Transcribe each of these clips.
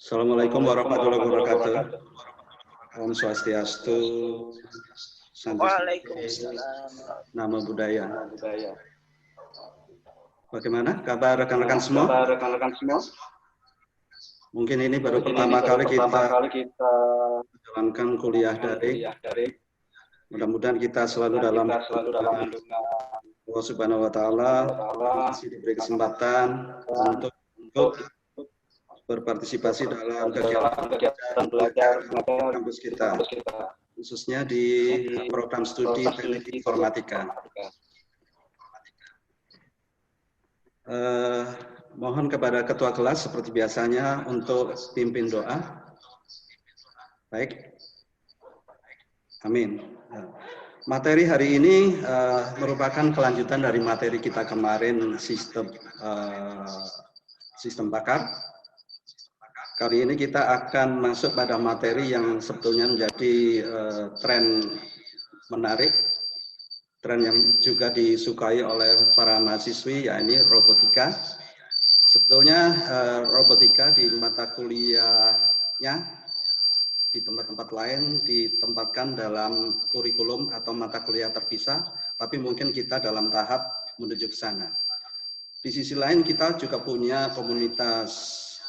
Assalamualaikum warahmatullahi wabarakatuh. Om Swastiastu, Santi Waalaikumsalam. Nama Budaya. Bagaimana kabar rekan-rekan semua? Mungkin ini baru pertama kali kita menjalankan kuliah daring. Mudah-mudahan kita selalu dalam Allah Subhanahu wa Ta'ala, masih diberi kesempatan untuk berpartisipasi dalam kegiatan belajar kampus kita, khususnya di program studi teknik informatika. Mohon kepada ketua kelas seperti biasanya untuk pimpin doa. Baik. Amin. Materi hari ini merupakan kelanjutan dari materi kita kemarin, sistem pakar. Kali ini kita akan masuk pada materi yang sebetulnya menjadi tren menarik, tren yang juga disukai oleh para mahasiswi, yakni robotika. Sebetulnya robotika di mata kuliahnya di tempat-tempat lain ditempatkan dalam kurikulum atau mata kuliah terpisah, tapi mungkin kita dalam tahap menuju ke sana. Di sisi lain kita juga punya komunitas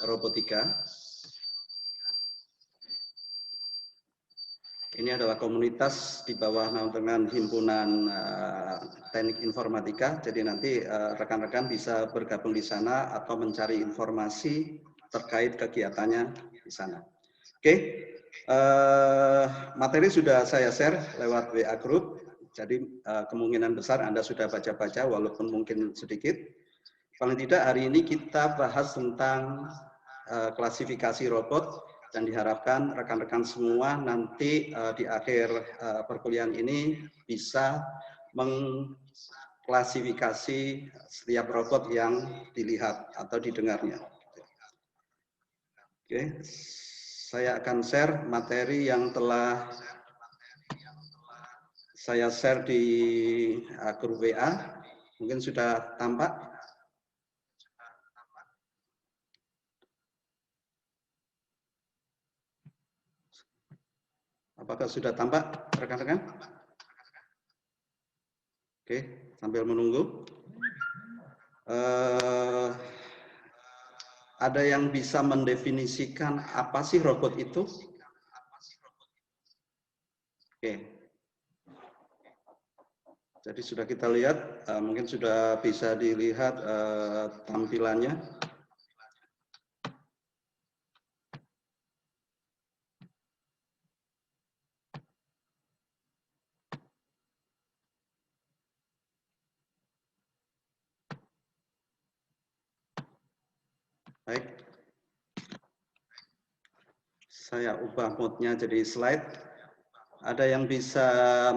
robotika. Ini adalah komunitas di bawah naungan Himpunan Teknik Informatika. Jadi nanti rekan-rekan bisa bergabung di sana atau mencari informasi terkait kegiatannya di sana. Oke, materi sudah saya share lewat WA Group. Jadi kemungkinan besar Anda sudah baca-baca walaupun mungkin sedikit. Paling tidak hari ini kita bahas tentang klasifikasi robot. Dan diharapkan rekan-rekan semua nanti di akhir perkuliahan ini bisa mengklasifikasi setiap robot yang dilihat atau didengarnya. Oke, saya akan share materi yang telah saya share di grup WA. Mungkin sudah tampak. Apakah sudah tampak, rekan-rekan? Oke, sambil menunggu. Ada yang bisa mendefinisikan apa sih robot itu? Oke. Jadi sudah kita lihat, mungkin sudah bisa dilihat tampilannya. Baik, saya ubah mode-nya jadi slide. Ada yang bisa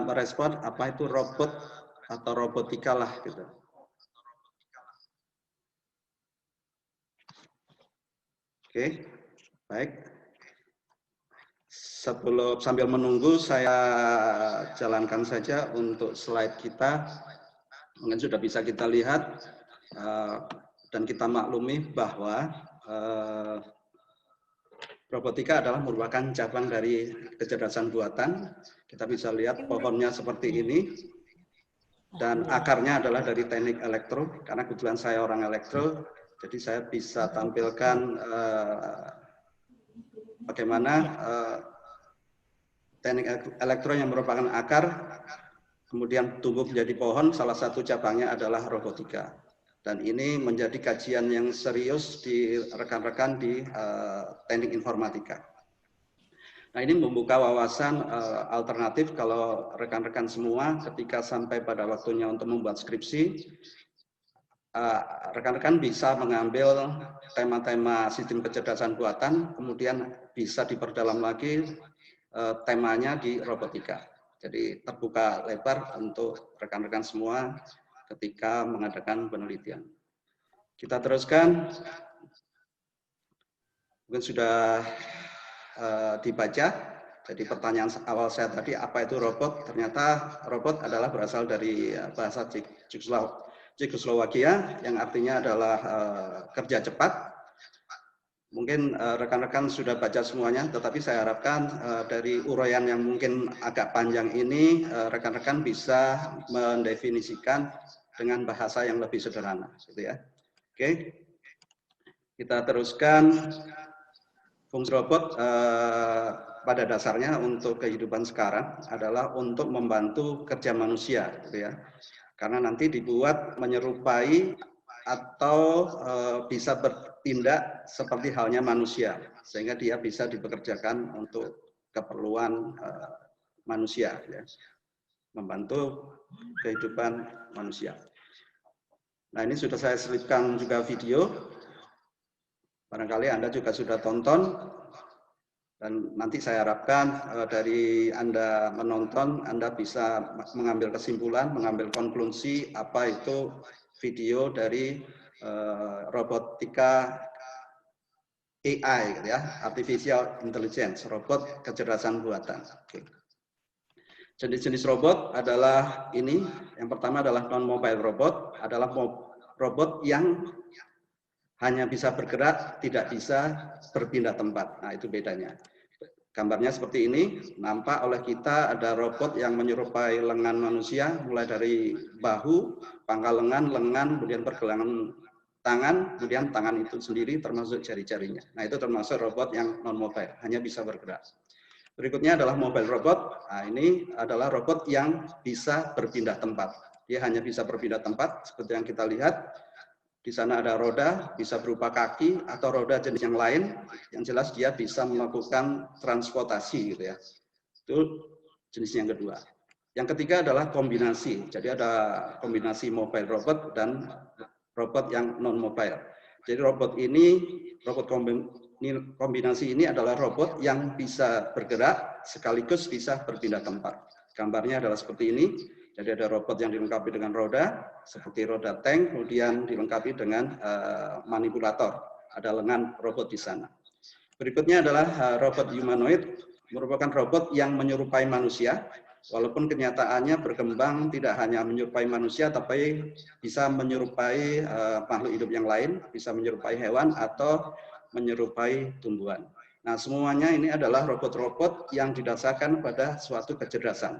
merespon apa itu robot atau robotika lah gitu. Oke, baik. Sambil menunggu saya jalankan saja untuk slide kita. Mungkin sudah bisa kita lihat dan kita maklumi bahwa robotika adalah merupakan cabang dari kecerdasan buatan. Kita bisa lihat pohonnya seperti ini. Dan akarnya adalah dari teknik elektro. Karena kebetulan saya orang elektro, jadi saya bisa tampilkan bagaimana teknik elektro yang merupakan akar, kemudian tumbuh menjadi pohon, salah satu cabangnya adalah robotika. Dan ini menjadi kajian yang serius di rekan-rekan di teknik informatika. Nah, ini membuka wawasan alternatif kalau rekan-rekan semua ketika sampai pada waktunya untuk membuat skripsi, rekan-rekan bisa mengambil tema-tema sistem kecerdasan buatan, kemudian bisa diperdalam lagi temanya di robotika. Jadi terbuka lebar untuk rekan-rekan semua ketika mengadakan penelitian. Kita teruskan. Mungkin sudah dibaca. Jadi pertanyaan awal saya tadi, apa itu robot? Ternyata robot adalah berasal dari bahasa Cekoslowakia yang artinya adalah kerja cepat. Mungkin rekan-rekan sudah baca semuanya, tetapi saya harapkan dari uraian yang mungkin agak panjang ini, rekan-rekan bisa mendefinisikan dengan bahasa yang lebih sederhana, gitu ya. Oke, kita teruskan. Fungsi robot pada dasarnya untuk kehidupan sekarang adalah untuk membantu kerja manusia, gitu ya. Karena nanti dibuat menyerupai atau bisa bertindak seperti halnya manusia, sehingga dia bisa dipekerjakan untuk keperluan manusia, ya. Membantu kehidupan manusia. Nah, ini sudah saya selipkan juga video. Barangkali Anda juga sudah tonton, dan nanti saya harapkan dari Anda menonton, Anda bisa mengambil kesimpulan, mengambil konklusi apa itu video dari robotika AI, gitu ya, artificial intelligence, robot kecerdasan buatan. Oke. Jenis-jenis robot adalah ini. Yang pertama adalah non-mobile robot, adalah robot yang hanya bisa bergerak, tidak bisa berpindah tempat. Nah, itu bedanya. Gambarnya seperti ini, nampak oleh kita ada robot yang menyerupai lengan manusia, mulai dari bahu, pangkal lengan, kemudian pergelangan tangan, kemudian tangan itu sendiri termasuk jari-jarinya. Nah, itu termasuk robot yang non-mobile, hanya bisa bergerak. Berikutnya adalah mobile robot. Nah, ini adalah robot yang bisa berpindah tempat. Dia hanya bisa berpindah tempat, seperti yang kita lihat. Di sana ada roda, bisa berupa kaki atau roda jenis yang lain. Yang jelas dia bisa melakukan transportasi, gitu ya. Itu jenis yang kedua. Yang ketiga adalah kombinasi. Jadi ada kombinasi mobile robot dan robot yang non mobile. Jadi robot kombinasi ini adalah robot yang bisa bergerak sekaligus bisa berpindah tempat. Gambarnya adalah seperti ini. Jadi ada robot yang dilengkapi dengan roda, seperti roda tank, kemudian dilengkapi dengan manipulator. Ada lengan robot di sana. Berikutnya adalah robot humanoid, merupakan robot yang menyerupai manusia, walaupun kenyataannya berkembang tidak hanya menyerupai manusia, tapi bisa menyerupai makhluk hidup yang lain, bisa menyerupai hewan atau menyerupai tumbuhan. Nah, semuanya ini adalah robot-robot yang didasarkan pada suatu kecerdasan.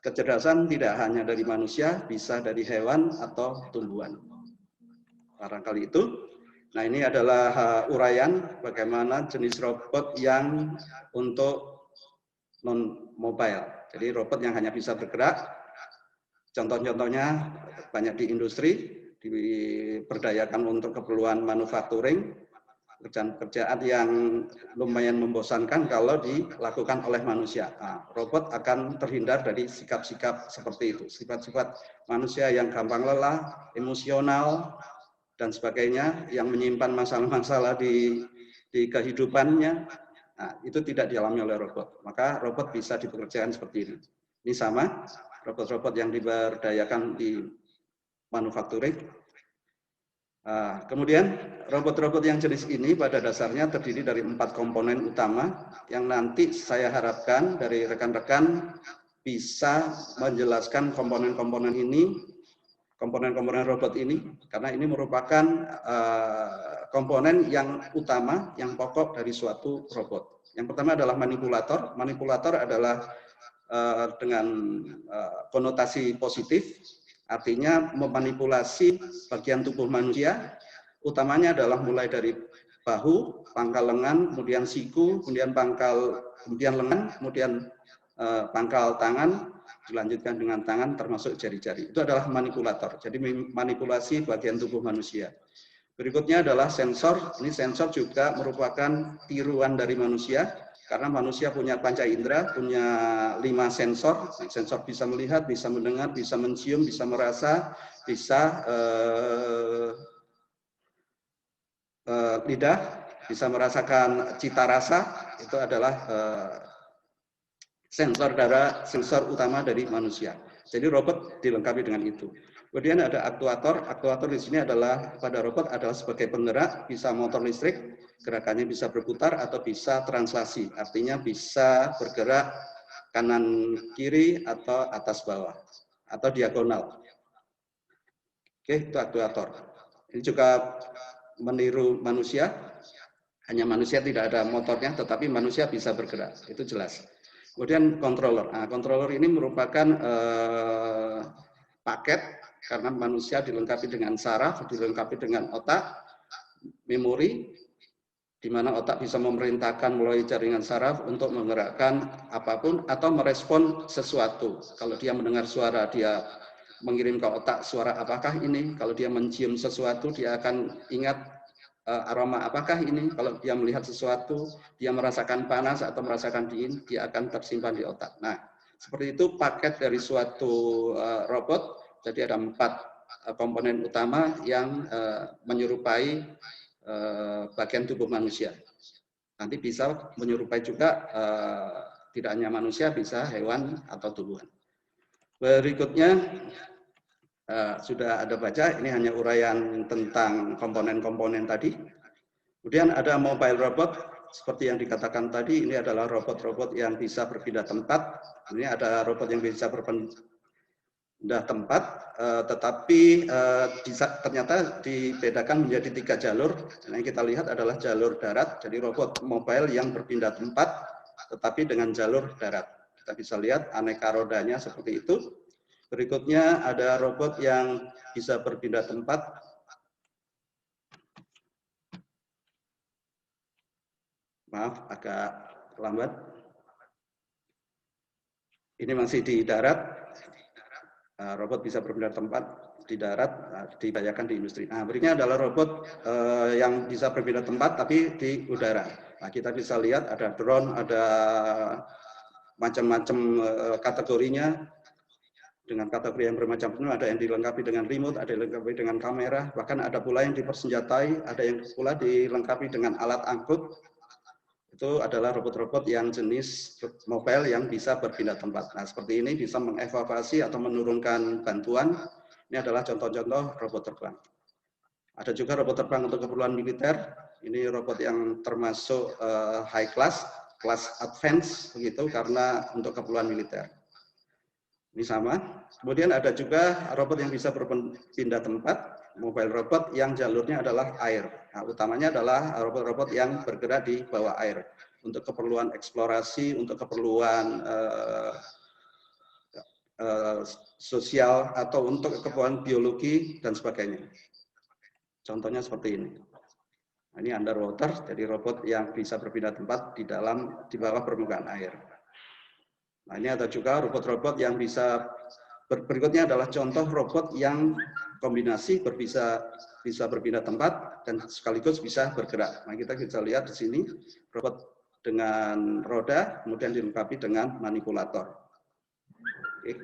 Kecerdasan tidak hanya dari manusia, bisa dari hewan atau tumbuhan. Barangkali itu. Nah, ini adalah uraian bagaimana jenis robot yang untuk non-mobile. Jadi robot yang hanya bisa bergerak. Contoh-contohnya banyak di industri, diberdayakan untuk keperluan manufacturing, pekerjaan yang lumayan membosankan kalau dilakukan oleh manusia. Nah, robot akan terhindar dari sikap-sikap seperti itu, sifat-sifat manusia yang gampang lelah, emosional, dan sebagainya, yang menyimpan masalah-masalah di kehidupannya. Nah, itu tidak dialami oleh robot. Maka robot bisa dipekerjakan seperti ini. Ini sama, robot-robot yang diberdayakan di manufacturing. Kemudian robot-robot yang jenis ini pada dasarnya terdiri dari 4 komponen utama yang nanti saya harapkan dari rekan-rekan bisa menjelaskan komponen-komponen ini, komponen-komponen robot ini, karena ini merupakan komponen yang utama, yang pokok dari suatu robot. Yang pertama adalah manipulator. Manipulator adalah dengan konotasi positif, artinya memanipulasi bagian tubuh manusia, utamanya adalah mulai dari bahu, pangkal lengan, kemudian siku, kemudian lengan, kemudian pangkal tangan, dilanjutkan dengan tangan termasuk jari-jari. Itu adalah manipulator. Jadi manipulasi bagian tubuh manusia. Berikutnya adalah sensor. Ini sensor juga merupakan tiruan dari manusia. Karena manusia punya panca indera, punya 5 sensor. Sensor bisa melihat, bisa mendengar, bisa mencium, bisa merasa, bisa lidah, bisa merasakan cita rasa. Itu adalah sensor utama dari manusia. Jadi robot dilengkapi dengan itu. Kemudian ada aktuator. Aktuator di sini adalah pada robot adalah sebagai penggerak, bisa motor listrik, gerakannya bisa berputar atau bisa translasi, artinya bisa bergerak kanan kiri atau atas bawah atau diagonal. Oke, itu aktuator. Ini juga meniru manusia. Hanya manusia, tidak ada motornya, tetapi manusia bisa bergerak, itu jelas. Kemudian controller. Nah, controller ini merupakan paket karena manusia dilengkapi dengan saraf, dilengkapi dengan otak, memori, di mana otak bisa memerintahkan melalui jaringan saraf untuk menggerakkan apapun atau merespon sesuatu. Kalau dia mendengar suara, dia mengirim ke otak suara apakah ini. Kalau dia mencium sesuatu, dia akan ingat aroma apakah ini. Kalau dia melihat sesuatu, dia merasakan panas atau merasakan dingin, dia akan tersimpan di otak. Nah, seperti itu paket dari suatu robot. Jadi ada 4 komponen utama yang menyerupai bagian tubuh manusia. Nanti bisa menyerupai juga tidak hanya manusia, bisa hewan atau tumbuhan. Berikutnya sudah ada baca, ini hanya uraian tentang komponen-komponen tadi. Kemudian ada mobile robot, seperti yang dikatakan tadi, ini adalah robot-robot yang bisa berpindah tempat. Ini ada robot yang bisa berpindah tempat, tetapi ternyata dibedakan menjadi 3 jalur. Yang kita lihat adalah jalur darat, jadi robot mobile yang berpindah tempat, tetapi dengan jalur darat. Kita bisa lihat aneka rodanya seperti itu. Berikutnya ada robot yang bisa berpindah tempat. Maaf, agak lambat. Ini masih di darat. Robot bisa berpindah tempat di darat, dibayarkan di industri. Nah, berikutnya adalah robot yang bisa berpindah tempat tapi di udara. Nah, kita bisa lihat ada drone, ada macam-macam kategorinya. Dengan kategori yang bermacam-macam, ada yang dilengkapi dengan remote, ada yang dilengkapi dengan kamera, bahkan ada pula yang dipersenjatai, ada yang pula dilengkapi dengan alat angkut. Itu adalah robot-robot yang jenis mobile yang bisa berpindah tempat. Nah, seperti ini bisa mengevakuasi atau menurunkan bantuan. Ini adalah contoh-contoh robot terbang. Ada juga robot terbang untuk keperluan militer. Ini robot yang termasuk high class, kelas advance, begitu, karena untuk keperluan militer. Ini sama. Kemudian ada juga robot yang bisa berpindah tempat, mobile robot yang jalurnya adalah air. Nah, utamanya adalah robot-robot yang bergerak di bawah air untuk keperluan eksplorasi, untuk keperluan sosial atau untuk keperluan biologi dan sebagainya. Contohnya seperti ini. Nah, ini underwater, jadi robot yang bisa berpindah tempat di bawah permukaan air. Nah, ini ada juga robot-robot yang bisa, berikutnya adalah contoh robot yang kombinasi bisa berpindah tempat dan sekaligus bisa bergerak. Nah, kita bisa lihat di sini robot dengan roda, kemudian dilengkapi dengan manipulator. Oke.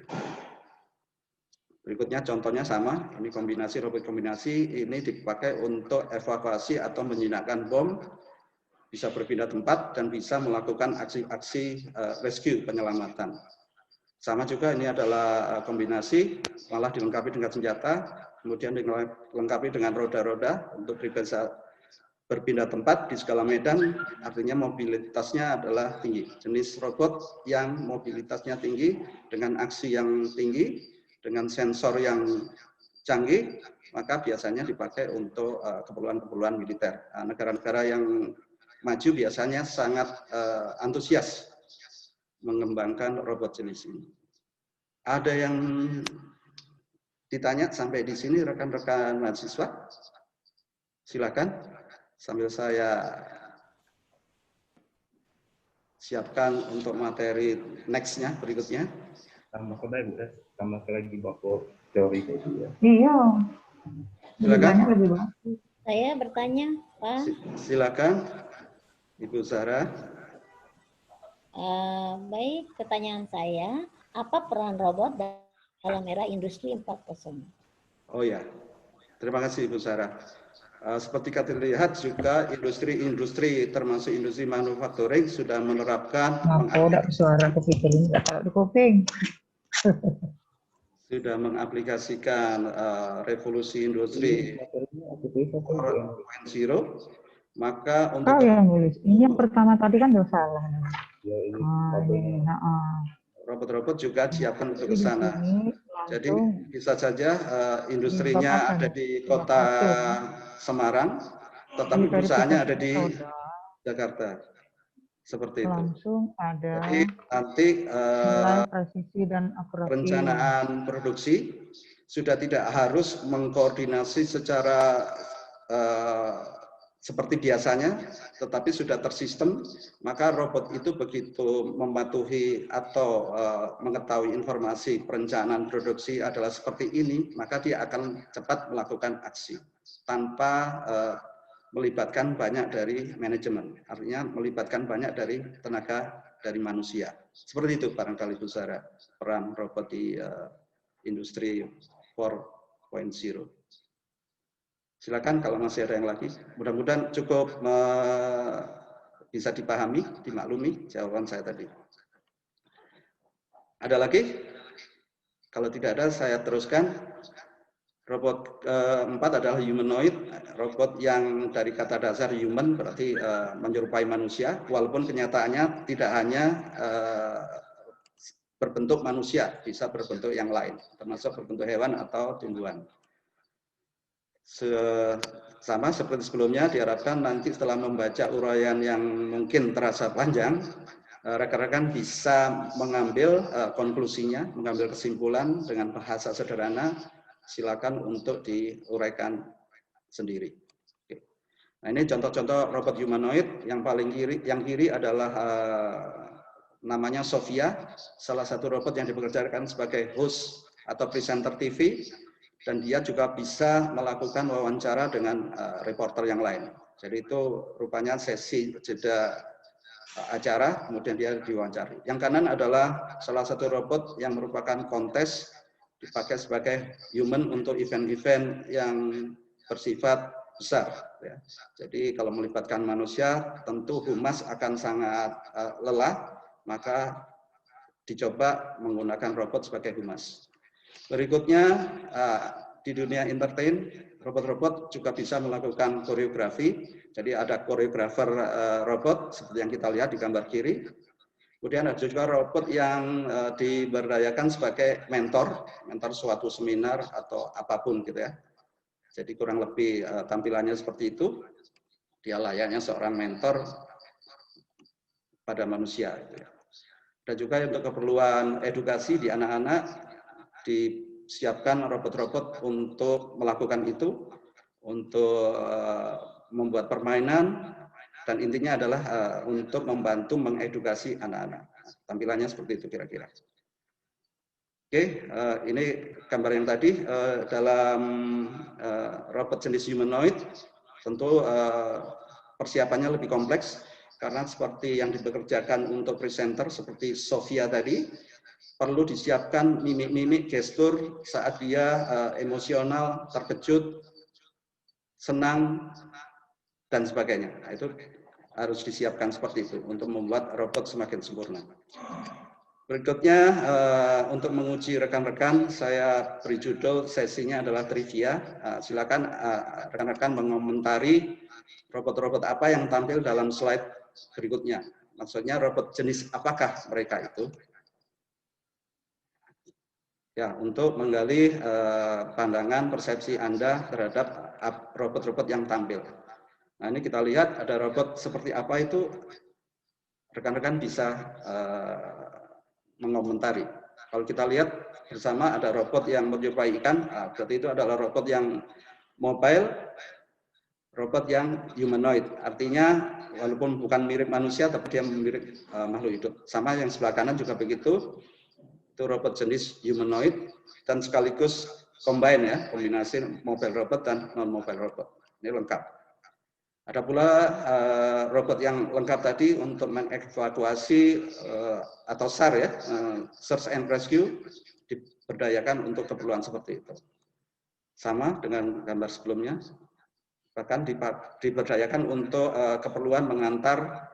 Berikutnya contohnya sama, ini kombinasi, robot kombinasi, ini dipakai untuk evakuasi atau menjinakkan bom, bisa berpindah tempat dan bisa melakukan aksi-aksi rescue, penyelamatan. Sama juga ini adalah kombinasi, malah dilengkapi dengan senjata, kemudian dilengkapi dengan roda-roda untuk bisa berpindah tempat di segala medan, artinya mobilitasnya adalah tinggi. Jenis robot yang mobilitasnya tinggi, dengan aksi yang tinggi, dengan sensor yang canggih, maka biasanya dipakai untuk keperluan-keperluan militer. Negara-negara yang maju biasanya sangat antusias mengembangkan robot jenis ini. Ada yang ditanya sampai di sini rekan-rekan mahasiswa? Silakan, sambil saya siapkan untuk materi next-nya, berikutnya. Tambah lagi baku teori itu ya. Iya. Silakan. Saya bertanya, Pak. Silakan, Ibu Sarah. Baik, pertanyaan saya, apa peran robot dalam era industri 4.0? Oh ya, terima kasih Ibu Sarah. Seperti kita lihat juga industri termasuk industri manufacturing sudah menerapkan suara kuping nggak taruh di kuping. Sudah mengaplikasikan revolusi industri 4.0, maka untuk yang nulis ini yang pertama tadi kan udah salah. Ya, ini robot-robot juga siapkan untuk ke sana. Jadi bisa saja industrinya ada di kota Semarang, tetapi perusahaannya ada di Jakarta. Seperti itu. Langsung ada Jadi nanti nilai presisi dan akurasi. perencanaan produksi sudah tidak harus mengkoordinasi secara seperti biasanya, tetapi sudah tersistem, maka robot itu begitu mematuhi atau mengetahui informasi perencanaan produksi adalah seperti ini, maka dia akan cepat melakukan aksi tanpa melibatkan banyak dari manajemen, artinya melibatkan banyak dari tenaga dari manusia. Seperti itu barangkali Bu Sarah, peran robot di industri 4.0. Silakan kalau masih ada yang lagi. Mudah-mudahan cukup bisa dipahami, dimaklumi jawaban saya tadi. Ada lagi? Kalau tidak ada, saya teruskan. Robot keempat adalah humanoid, robot yang dari kata dasar human berarti menyerupai manusia, walaupun kenyataannya tidak hanya berbentuk manusia, bisa berbentuk yang lain, termasuk berbentuk hewan atau tumbuhan. Sama seperti sebelumnya, diharapkan nanti setelah membaca uraian yang mungkin terasa panjang, rekan-rekan bisa mengambil konklusinya, mengambil kesimpulan dengan bahasa sederhana. Silakan untuk diuraikan sendiri. Oke. Nah, ini contoh-contoh robot humanoid. Yang paling kiri adalah namanya Sofia, salah satu robot yang dipekerjakan sebagai host atau presenter TV. Dan dia juga bisa melakukan wawancara dengan reporter yang lain. Jadi itu rupanya sesi jeda acara, kemudian dia diwawancari. Yang kanan adalah salah satu robot yang merupakan kontes, dipakai sebagai human untuk event-event yang bersifat besar. Ya. Jadi kalau melibatkan manusia, tentu humas akan sangat lelah, maka dicoba menggunakan robot sebagai humas. Berikutnya, di dunia entertain, robot-robot juga bisa melakukan koreografi. Jadi ada koreografer robot, seperti yang kita lihat di gambar kiri. Kemudian ada juga robot yang diberdayakan sebagai mentor suatu seminar atau apapun gitu ya. Jadi kurang lebih tampilannya seperti itu. Dia layaknya seorang mentor pada manusia. Gitu ya. Dan juga untuk keperluan edukasi di anak-anak, disiapkan robot-robot untuk melakukan itu, untuk membuat permainan, dan intinya adalah untuk membantu mengedukasi anak-anak. Tampilannya seperti itu kira-kira. Oke, ini gambar yang tadi dalam robot jenis humanoid, tentu persiapannya lebih kompleks, karena seperti yang dipekerjakan untuk presenter seperti Sofia tadi, perlu disiapkan mimik-mimik, gestur saat dia emosional, terkejut, senang, dan sebagainya. Nah, itu harus disiapkan seperti itu untuk membuat robot semakin sempurna. Berikutnya, untuk menguji rekan-rekan, saya beri judul sesinya adalah trivia. Silakan rekan-rekan mengomentari robot-robot apa yang tampil dalam slide berikutnya. Maksudnya robot jenis apakah mereka itu? Ya, untuk menggali pandangan persepsi Anda terhadap robot-robot yang tampil. Nah, ini kita lihat ada robot seperti apa itu, rekan-rekan bisa mengomentari. Kalau kita lihat bersama ada robot yang menyerupai ikan, berarti itu adalah robot yang mobile, robot yang humanoid. Artinya walaupun bukan mirip manusia, tapi dia mirip makhluk hidup. Sama yang sebelah kanan juga begitu. Itu robot jenis humanoid dan sekaligus combine ya, kombinasi mobile robot dan non mobile robot. Ini lengkap. Ada pula robot yang lengkap tadi untuk mengevakuasi atau SAR ya, search and rescue, diberdayakan untuk keperluan seperti itu. Sama dengan gambar sebelumnya, bahkan diberdayakan untuk keperluan mengantar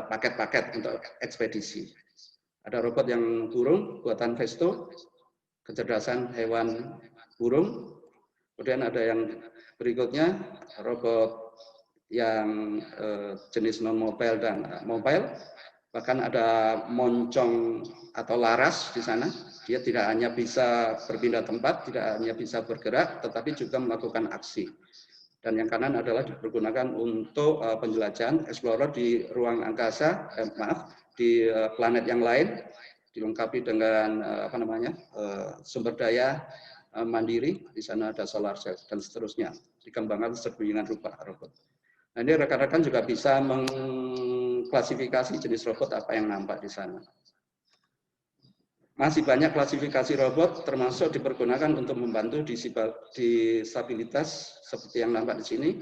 paket-paket untuk ekspedisi. Ada robot yang burung, buatan Vesto, kecerdasan hewan burung. Kemudian ada yang berikutnya, robot yang jenis non-mobile dan mobile. Bahkan ada moncong atau laras di sana. Dia tidak hanya bisa berpindah tempat, tidak hanya bisa bergerak, tetapi juga melakukan aksi. Dan yang kanan adalah dipergunakan untuk penjelajahan explorer di ruang angkasa, di planet yang lain, dilengkapi dengan sumber daya mandiri. Di sana ada solar cell dan seterusnya. Dikembangkan sedemikian rupa robot. Nah, ini rekan-rekan juga bisa mengklasifikasi jenis robot apa yang nampak di sana. Masih banyak klasifikasi robot, termasuk dipergunakan untuk membantu disabilitas seperti yang nampak di sini,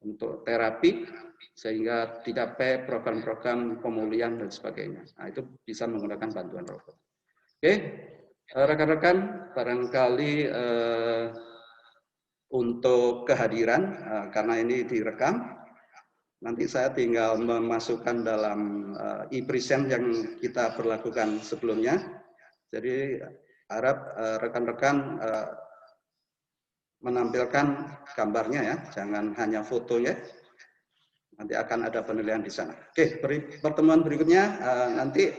untuk terapi, sehingga dicapai program-program pemulihan dan sebagainya. Nah, itu bisa menggunakan bantuan robot. Oke, rekan-rekan, barangkali untuk kehadiran, karena ini direkam, nanti saya tinggal memasukkan dalam e-present yang kita berlakukan sebelumnya. Jadi harap rekan-rekan menampilkan gambarnya ya, jangan hanya fotonya. Nanti akan ada penilaian di sana. Oke, pertemuan berikutnya nanti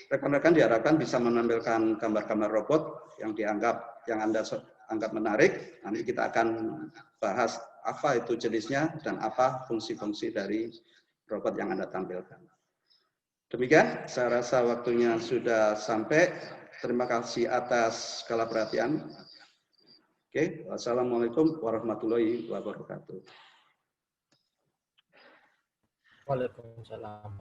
rekan-rekan diharapkan bisa menampilkan gambar-gambar robot yang Anda anggap menarik. Nanti kita akan bahas apa itu jenisnya dan apa fungsi-fungsi dari robot yang Anda tampilkan. Demikian, saya rasa waktunya sudah sampai. Terima kasih atas segala perhatian. Oke, wassalamualaikum warahmatullahi wabarakatuh. Waalaikumsalam.